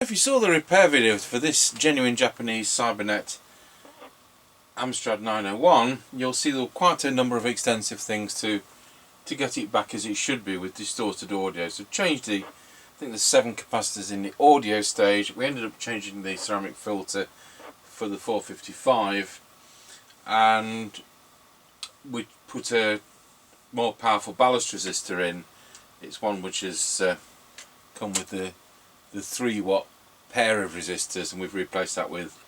If you saw the repair video for this genuine Japanese Cybernet Amstrad 901, you'll see there were quite a number of extensive things to get it back as it should be with distorted audio. So changed I think there's 7 capacitors in the audio stage. We ended up changing the ceramic filter for the 455, and we put a more powerful ballast resistor in. It's one which has come with the 3-watt pair of resistors, and we've replaced that with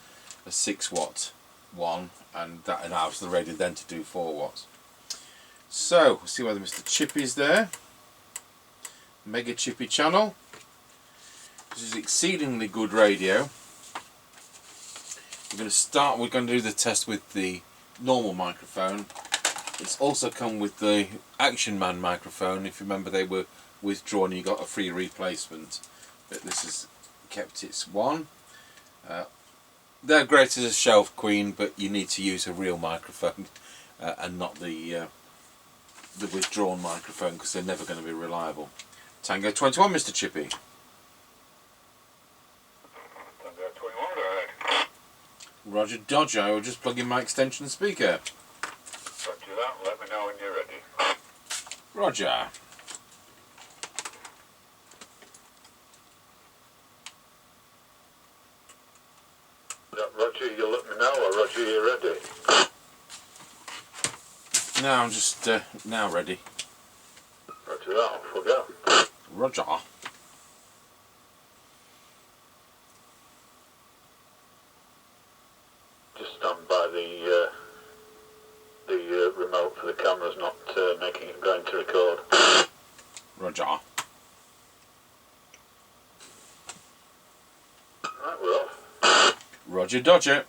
a 6-watt one, and that allows the radio then to do 4 watts. So we'll see whether Mr. Chippie's there. Mega Chippie channel. This is exceedingly good radio. We're going to do the test with the normal microphone. It's also come with the Action Man microphone. If you remember, they were withdrawn, you got a free replacement, but this has kept its one. They're great as a shelf queen, but you need to use a real microphone and not the withdrawn microphone, because they're never going to be reliable. Tango 21, Mr. Chippie. Tango 21, go ahead. Roger Dodger, I will just plug in my extension speaker. Roger that, let me know when you're ready. Roger. Roger, you let me know, or Roger, you're ready? No, I'm just now ready. Roger that, off we go. Roger. Just stand by the remote for the camera's not making it going to record. Roger. Right, we're off. Roger Dodger.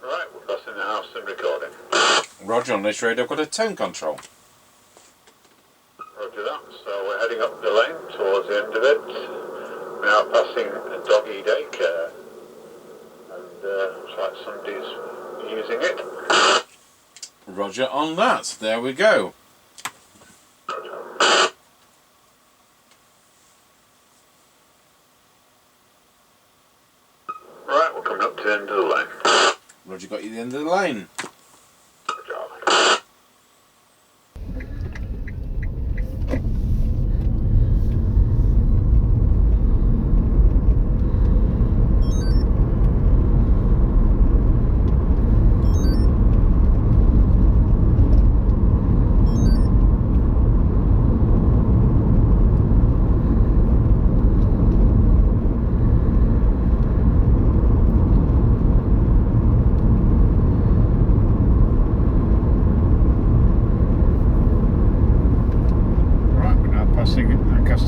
Right, we're passing the house and recording. Roger, on this radio I've got a tone control. Roger that, so we're heading up the lane towards the end of it. We're now passing a doggy daycare, and looks like somebody's using it. Roger on that, there we go. Roger. Right, we're coming up to the end of the lane. Roger got you the end of the lane. Good job.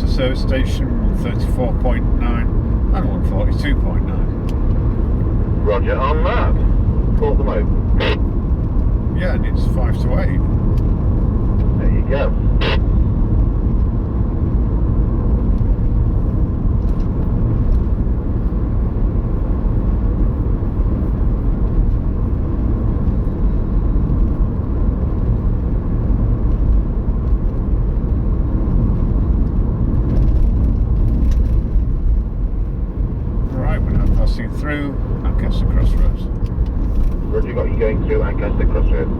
Service station 134.9 and 142.9. Roger on that. Pull them open. Yeah, and it's 5 to 8. There you go. Through Lancaster Crossroads. Roger, got you going through Lancaster Crossroads.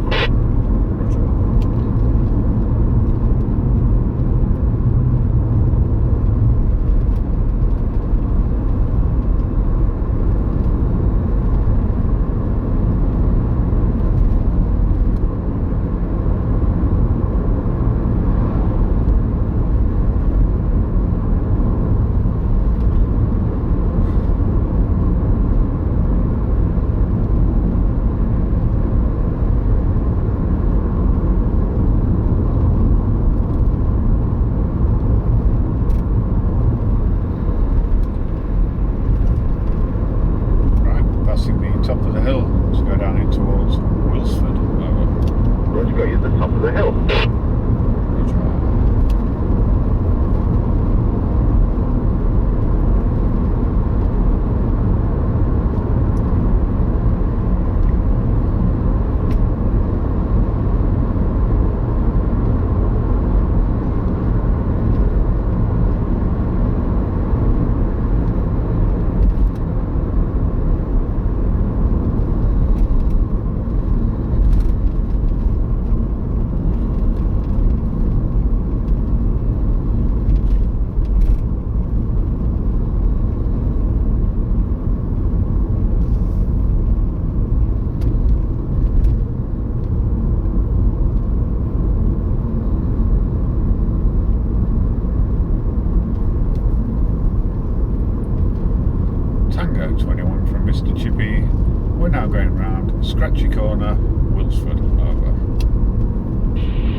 we're now going round Scratchy Corner, Wilsford, over.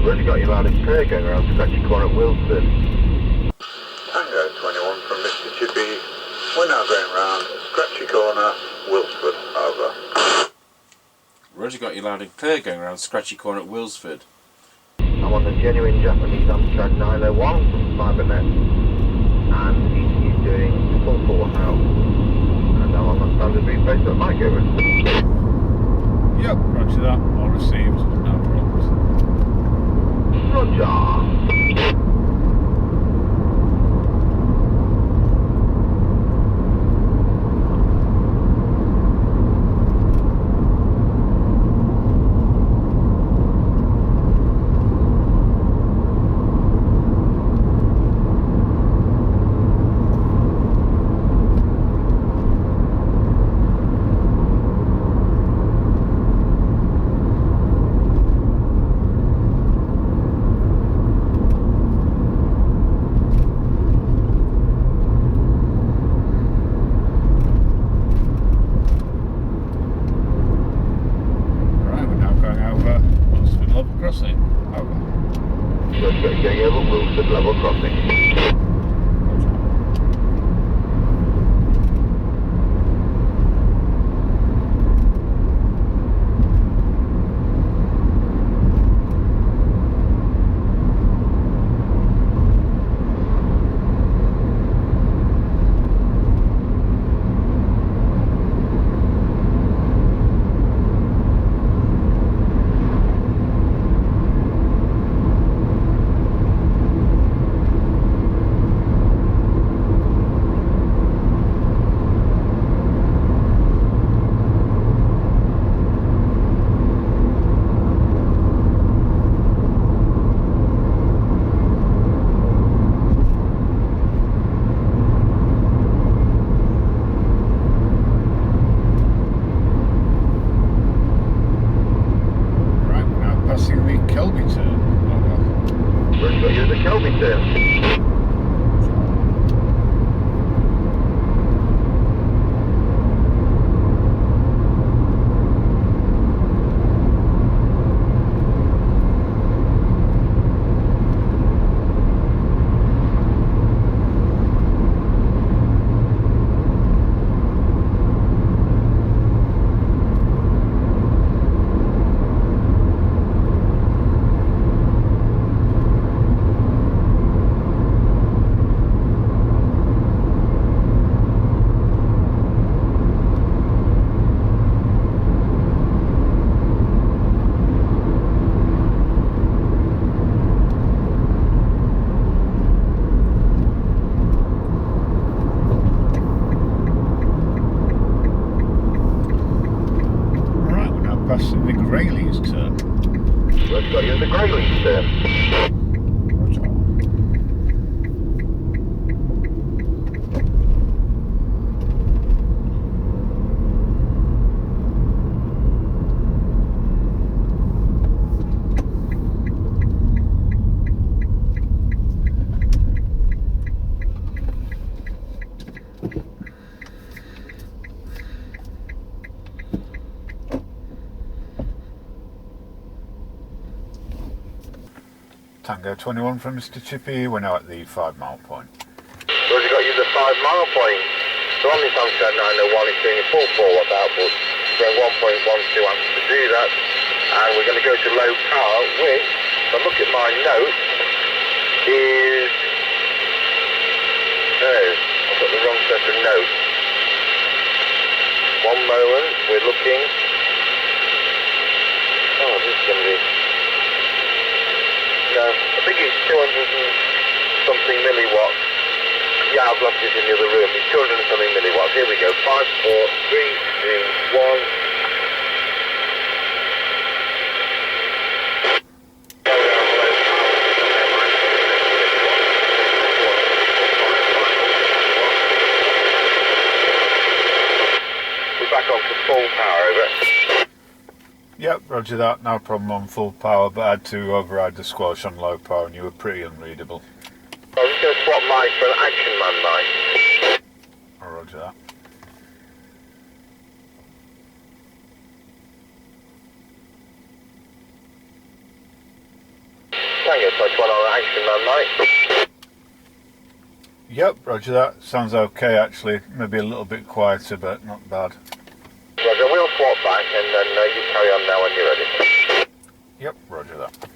Already got you loud and clear going around Scratchy Corner at Wilsford. Tango 21 from Mr. Chippie. We're now going round Scratchy Corner, Wilsford, over. Roger, got you loud and clear going around Scratchy Corner at Wilsford. I'm on the genuine Japanese Amstrad 901 from Cybernet, and he's doing full forward now. And I'm on my standard replace at Mike over. Yep, roger that, all received, no problems. Roger. Crossing, over. Going over Wilsford level crossing. Passing the Greyleys turn. Let's go use the Greyleys turn. Tango 21 from Mr. Chippie, we're now at the 5 mile point. So we've got you the 5 mile point. So on this Amstrad 901 it's doing a full forward output, going 1.12 amps to do that. And we're going to go to low power, which, if I look at my notes, is... No, I've got the wrong set of notes. One moment, we're looking. Oh, this is going to be... No, I think it's 200 and something milliwatts. Yeah, I've left it in the other room. It's 200 and something milliwatts. Here we go. 5, 4, 3, 2, 1. We're back on to full power, over. Yep, roger that, no problem on full power, but I had to override the squash on low power and you were pretty unreadable. I'm just going to swap mic for an Action Man mic. Roger that. man, Mike. Yep, roger that. Sounds okay actually. Maybe a little bit quieter, but not bad. Roger, we'll swap back and then you carry on now when you're ready. Yep, roger that.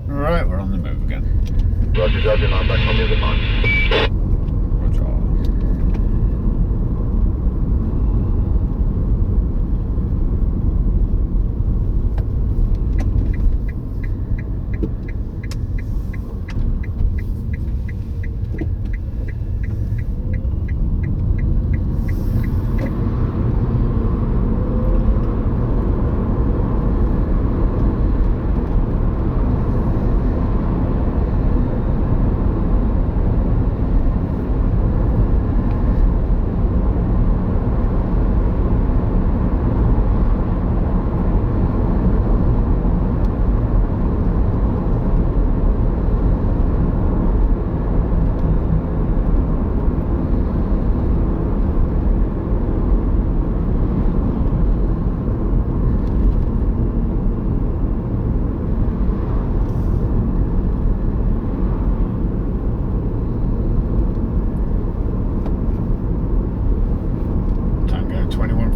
Alright, we're on the move again. Roger, Roger, I'm back on the other line. Roger.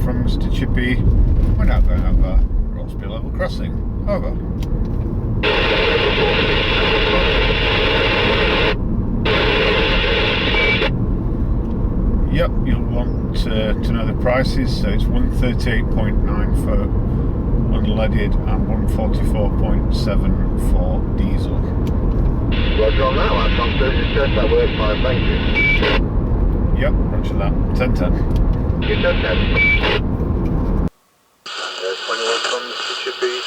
From Mr. Chippie, we're now going over Rossby level crossing. Over. Yep, you'll want to know the prices. So it's 138.9 for unleaded and 144.7 for diesel. Roger on that one, Tom. That works fine, thank you. Yep, roger that. 1010. Good, 1010. 21 from Mr. Chippie.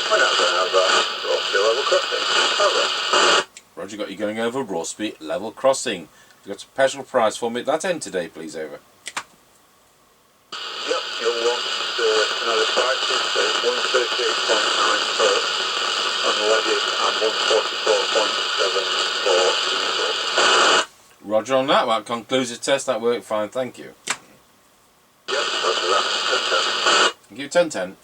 We're now going over Rossby level crossing. Over. Roger, got you going over Rossby level crossing. You've got a special prize for me at that end today, please, over. Yep, you'll want to know the prices. So it's 138.9 for unleaded and 144.7 for diesel. Roger on that. That concludes the test. That worked fine. Thank you. Yep, roger that. 1010. Thank you. 1010.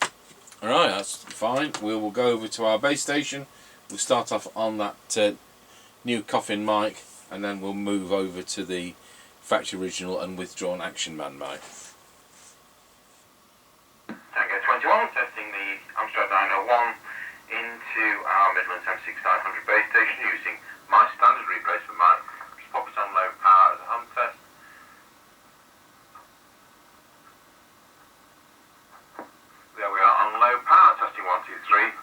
Alright, that's fine. We will go over to our base station. We'll start off on that new coffin mic, and then we'll move over to the factory original and withdrawn action man mic. Tango 21, testing the Amstrad 901 into our Midlands M6900 base station using my standard replacement mic. Just pop it on low power as a hum test. There we are on low power, testing 1, 2, 3.